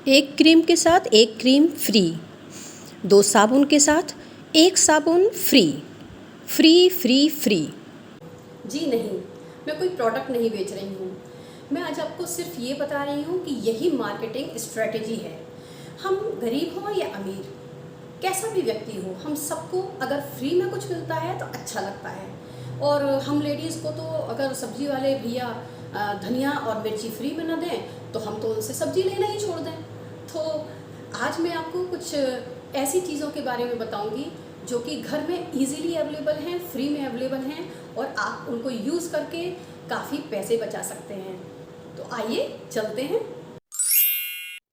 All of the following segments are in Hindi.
एक क्रीम के साथ एक क्रीम फ्री, दो साबुन के साथ एक साबुन फ्री, फ्री फ्री फ्री। जी नहीं, मैं कोई प्रोडक्ट नहीं बेच रही हूँ। मैं आज आपको सिर्फ ये बता रही हूँ कि यही मार्केटिंग स्ट्रेटेजी है। हम गरीब हो या अमीर, कैसा भी व्यक्ति हो, हम सबको अगर फ्री में कुछ मिलता है तो अच्छा लगता है। और हम लेडीज़ को तो अगर सब्जी वाले भैया धनिया और मिर्ची फ्री में न दें तो हम तो उनसे सब्जी लेना ही छोड़ दें। तो आज मैं आपको कुछ ऐसी चीज़ों के बारे में बताऊंगी जो कि घर में इजीली अवेलेबल हैं, फ्री में अवेलेबल हैं और आप उनको यूज़ करके काफ़ी पैसे बचा सकते हैं। तो आइए चलते हैं।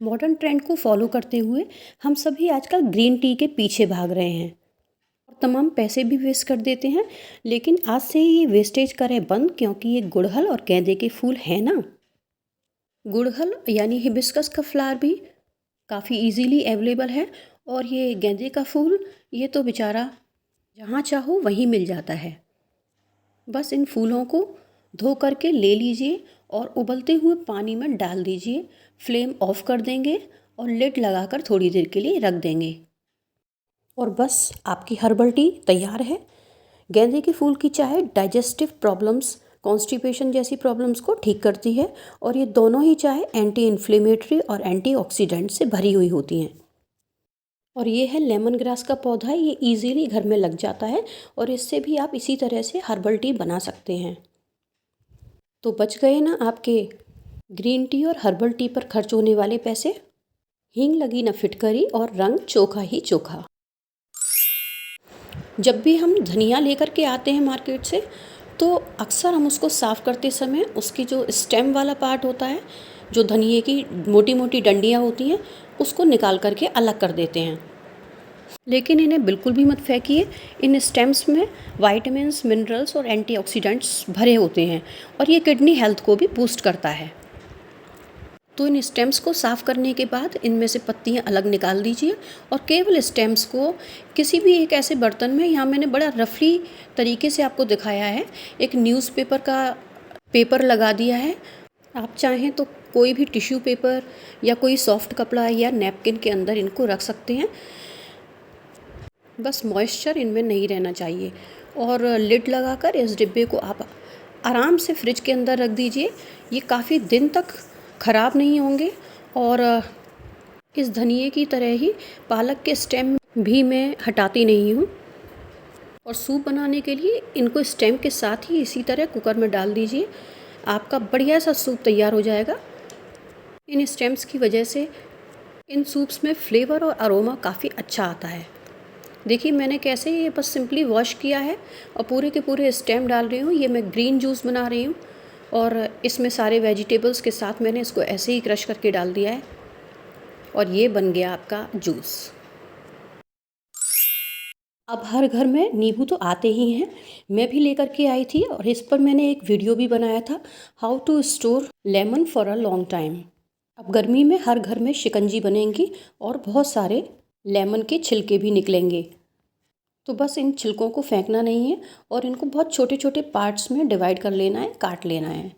मॉडर्न ट्रेंड को फॉलो करते हुए हम सभी आजकल ग्रीन टी के पीछे भाग रहे हैं और तमाम पैसे भी वेस्ट कर देते हैं। लेकिन आज से ही ये वेस्टेज करें बंद, क्योंकि ये गुड़हल और गेंदे के फूल हैं ना। गुड़हल यानी हिबिस्कस का फ्लावर भी काफ़ी इजीली अवेलेबल है, और ये गेंदे का फूल, ये तो बेचारा जहाँ चाहो वहीं मिल जाता है। बस इन फूलों को धो करके ले लीजिए और उबलते हुए पानी में डाल दीजिए। फ्लेम ऑफ कर देंगे और लिड लगाकर थोड़ी देर के लिए रख देंगे और बस आपकी हर्बल टी तैयार है। गेंदे के फूल की चाय डाइजेस्टिव प्रॉब्लम्स, कॉन्स्टिपेशन जैसी प्रॉब्लम्स को ठीक करती है, और ये दोनों ही चाय एंटी इन्फ्लेमेटरी और एंटीऑक्सीडेंट से भरी हुई होती हैं। और ये है लेमन ग्रास का पौधा, ये इजीली घर में लग जाता है और इससे भी आप इसी तरह से हर्बल टी बना सकते हैं। तो बच गए ना आपके ग्रीन टी और हर्बल टी पर खर्च होने वाले पैसे। हींग लगी न फिटकरी और रंग चोखा ही चोखा। जब भी हम धनिया लेकर के आते हैं मार्केट से, तो अक्सर हम उसको साफ़ करते समय उसकी जो स्टेम वाला पार्ट होता है, जो धनिए की मोटी मोटी डंडियाँ होती हैं, उसको निकाल करके अलग कर देते हैं। लेकिन इन्हें बिल्कुल भी मत फेंकिए। इन स्टेम्स में वाइटामिन्स, मिनरल्स और एंटीऑक्सीडेंट्स भरे होते हैं और ये किडनी हेल्थ को भी बूस्ट करता है। तो इन स्टेम्स को साफ़ करने के बाद इनमें से पत्तियां अलग निकाल दीजिए और केवल स्टेम्स को किसी भी एक ऐसे बर्तन में, यहाँ मैंने बड़ा रफली तरीके से आपको दिखाया है, एक न्यूज़पेपर का पेपर लगा दिया है। आप चाहें तो कोई भी टिश्यू पेपर या कोई सॉफ्ट कपड़ा या नैपकिन के अंदर इनको रख सकते हैं। बस मॉइस्चर इनमें नहीं रहना चाहिए। और लिड लगाकर इस डिब्बे को आप आराम से फ्रिज के अंदर रख दीजिए। ये काफ़ी दिन तक ख़राब नहीं होंगे। और इस धनिए की तरह ही पालक के स्टेम भी मैं हटाती नहीं हूँ। और सूप बनाने के लिए इनको स्टेम के साथ ही इसी तरह कुकर में डाल दीजिए, आपका बढ़िया सा सूप तैयार हो जाएगा। इन स्टेम्स की वजह से इन सूप्स में फ्लेवर और अरोमा काफ़ी अच्छा आता है। देखिए मैंने कैसे ये बस सिंपली वॉश किया है और पूरे के पूरे स्टेम डाल रही हूँ। ये मैं ग्रीन जूस बना रही हूँ और इसमें सारे वेजिटेबल्स के साथ मैंने इसको ऐसे ही क्रश करके डाल दिया है और ये बन गया आपका जूस। अब हर घर में नींबू तो आते ही हैं। मैं भी लेकर के आई थी और इस पर मैंने एक वीडियो भी बनाया था, how to store lemon for a long time. अब गर्मी में हर घर में शिकंजी बनेंगी और बहुत सारे लेमन के छिलके भी निकलेंगे। तो बस इन छिलकों को फेंकना नहीं है और इनको बहुत छोटे छोटे पार्ट्स में डिवाइड कर लेना है, काट लेना है।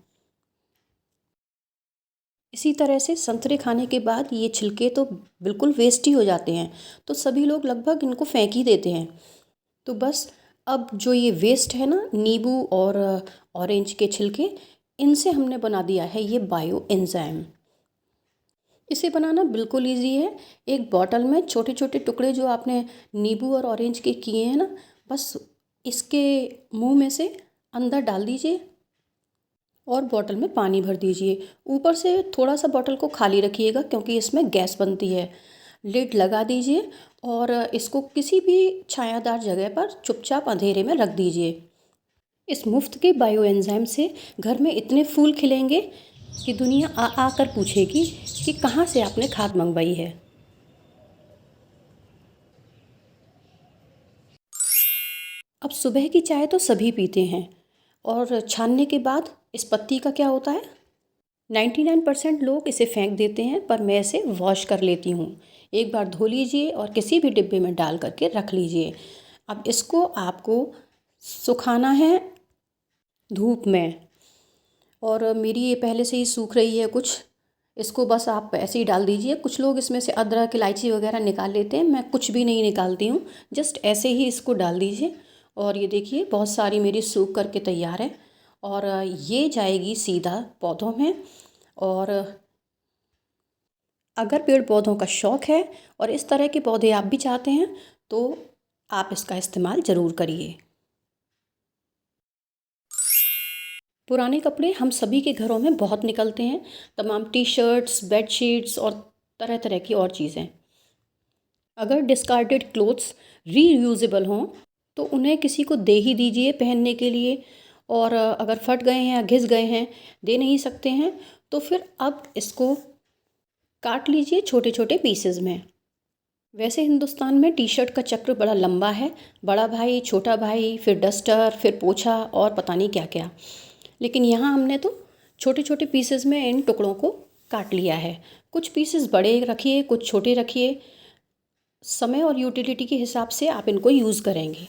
इसी तरह से संतरे खाने के बाद ये छिलके तो बिल्कुल वेस्ट ही हो जाते हैं, तो सभी लोग लगभग इनको फेंक ही देते हैं। तो बस अब जो ये वेस्ट है ना, नींबू और ऑरेंज के छिलके, इनसे हमने बना दिया है ये बायो एंजाइम। इसे बनाना बिल्कुल ईजी है। एक बॉटल में छोटे छोटे टुकड़े जो आपने नींबू और ऑरेंज के किए हैं ना, बस इसके मुंह में से अंदर डाल दीजिए और बॉटल में पानी भर दीजिए। ऊपर से थोड़ा सा बॉटल को खाली रखिएगा क्योंकि इसमें गैस बनती है। लिड लगा दीजिए और इसको किसी भी छायादार जगह पर चुपचाप अंधेरे में रख दीजिए। इस मुफ्त के बायो एंजाइम से घर में इतने फूल खिलेंगे कि दुनिया आ आकर पूछेगी कि कहाँ से आपने खाद मंगवाई है। अब सुबह की चाय तो सभी पीते हैं और छानने के बाद इस पत्ती का क्या होता है, 99% लोग इसे फेंक देते हैं, पर मैं इसे वॉश कर लेती हूँ। एक बार धो लीजिए और किसी भी डिब्बे में डाल करके रख लीजिए। अब इसको आपको सुखाना है धूप में, और मेरी ये पहले से ही सूख रही है कुछ इसको बस आप ऐसे ही डाल दीजिए। कुछ लोग इसमें से अदरक इलायची वगैरह निकाल लेते हैं, मैं कुछ भी नहीं निकालती हूँ, जस्ट ऐसे ही इसको डाल दीजिए। और ये देखिए बहुत सारी मेरी सूख करके तैयार है और ये जाएगी सीधा पौधों में। और अगर पेड़ पौधों का शौक़ है और इस तरह के पौधे आप भी चाहते हैं तो आप इसका इस्तेमाल ज़रूर करिए। पुराने कपड़े हम सभी के घरों में बहुत निकलते हैं, तमाम टी शर्ट्स, बेड शीट्स और तरह तरह की और चीज़ें। अगर डिस्कार्डेड क्लोथ्स रीयूजेबल हों तो उन्हें किसी को दे ही दीजिए पहनने के लिए। और अगर फट गए हैं या घिस गए हैं, दे नहीं सकते हैं, तो फिर अब इसको काट लीजिए छोटे छोटे पीसेज में। वैसे हिंदुस्तान में टी शर्ट का चक्र बड़ा लंबा है, बड़ा भाई, छोटा भाई, फिर डस्टर, फिर पोछा और पता नहीं क्या क्या। लेकिन यहाँ हमने तो छोटे छोटे पीसेज में इन टुकड़ों को काट लिया है। कुछ पीसेस बड़े रखिए, कुछ छोटे रखिए, समय और यूटिलिटी के हिसाब से आप इनको यूज़ करेंगे।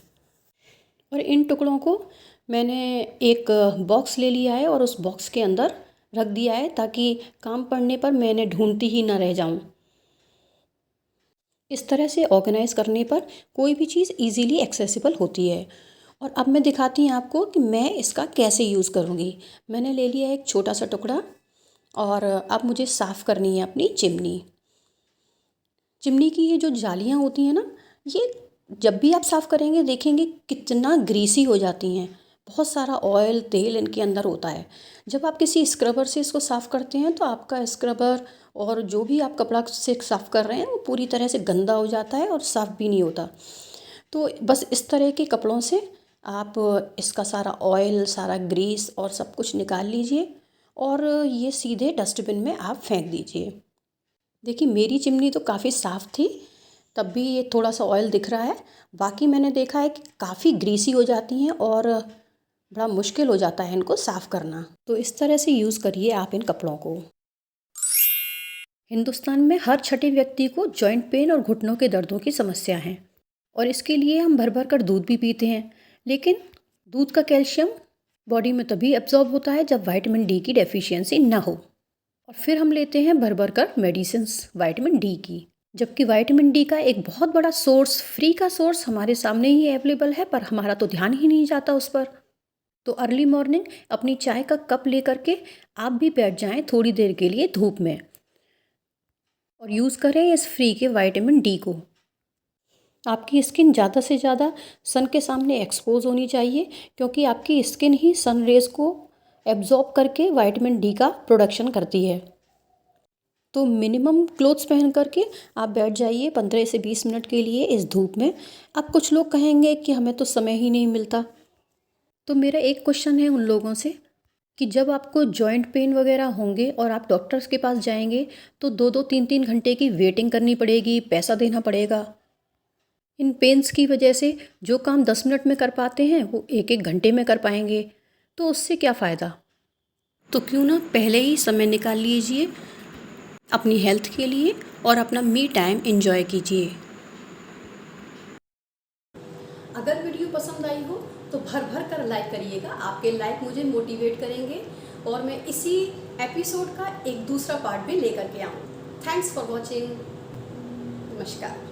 और इन टुकड़ों को मैंने एक बॉक्स ले लिया है और उस बॉक्स के अंदर रख दिया है ताकि काम पड़ने पर मैं इन्हें ढूंढती ही ना रह जाऊं। इस तरह से ऑर्गेनाइज़ करने पर कोई भी चीज़ इजीली एक्सेसिबल होती है। और अब मैं दिखाती हूँ आपको कि मैं इसका कैसे यूज़ करूँगी। मैंने ले लिया एक छोटा सा टुकड़ा और अब मुझे साफ़ करनी है अपनी चिमनी। चिमनी की ये जो जालियाँ होती हैं ना, ये जब भी आप साफ़ करेंगे देखेंगे कितना ग्रीसी हो जाती हैं। बहुत सारा ऑयल तेल इनके अंदर होता है। जब आप किसी स्क्रबर से इसको साफ़ करते हैं तो आपका स्क्रबर और जो भी आप कपड़ा से साफ़ कर रहे हैं वो पूरी तरह से गंदा हो जाता है और साफ़ भी नहीं होता। तो बस इस तरह के कपड़ों से आप इसका सारा ऑयल, सारा ग्रीस और सब कुछ निकाल लीजिए और ये सीधे डस्टबिन में आप फेंक दीजिए। देखिए मेरी चिमनी तो काफ़ी साफ़ थी, तब भी ये थोड़ा सा ऑयल दिख रहा है। बाकी मैंने देखा है कि काफ़ी ग्रीसी हो जाती हैं और बड़ा मुश्किल हो जाता है इनको साफ़ करना। तो इस तरह से यूज़ करिए आप इन कपड़ों को। हिंदुस्तान में हर छठे व्यक्ति को जॉइंट पेन और घुटनों के दर्दों की समस्या है और इसके लिए हम भर भर कर दूध भी पीते हैं। लेकिन दूध का कैल्शियम बॉडी में तभी एब्जॉर्ब होता है जब विटामिन डी की डेफिशिएंसी ना हो। और फिर हम लेते हैं भर भर कर मेडिसिन्स विटामिन डी की, जबकि विटामिन डी का एक बहुत बड़ा सोर्स, फ्री का सोर्स हमारे सामने ही अवेलेबल है, पर हमारा तो ध्यान ही नहीं जाता उस पर। तो अर्ली मॉर्निंग अपनी चाय का कप लेकर के आप भी बैठ जाएं थोड़ी देर के लिए धूप में और यूज़ करें इस फ्री के विटामिन डी को। आपकी स्किन ज़्यादा से ज़्यादा सन के सामने एक्सपोज होनी चाहिए, क्योंकि आपकी स्किन ही सन रेज़ को एब्जॉर्ब करके विटामिन डी का प्रोडक्शन करती है। तो मिनिमम क्लोथ्स पहन करके आप बैठ जाइए 15 से 20 मिनट के लिए इस धूप में। अब कुछ लोग कहेंगे कि हमें तो समय ही नहीं मिलता, तो मेरा एक क्वेश्चन है उन लोगों से कि जब आपको जॉइंट पेन वगैरह होंगे और आप डॉक्टर्स के पास जाएंगे तो 2-2 3-3 घंटे की वेटिंग करनी पड़ेगी, पैसा देना पड़ेगा। इन पेन्स की वजह से जो काम 10 मिनट में कर पाते हैं वो 1-1 घंटे में कर पाएंगे, तो उससे क्या फ़ायदा। तो क्यों ना पहले ही समय निकाल लीजिए अपनी हेल्थ के लिए और अपना मी टाइम एंजॉय कीजिए। अगर वीडियो पसंद आई हो तो भर भर कर लाइक करिएगा। आपके लाइक मुझे मोटिवेट करेंगे और मैं इसी एपिसोड का एक दूसरा पार्ट भी लेकर के आऊँ। Thanks for watching. नमस्कार।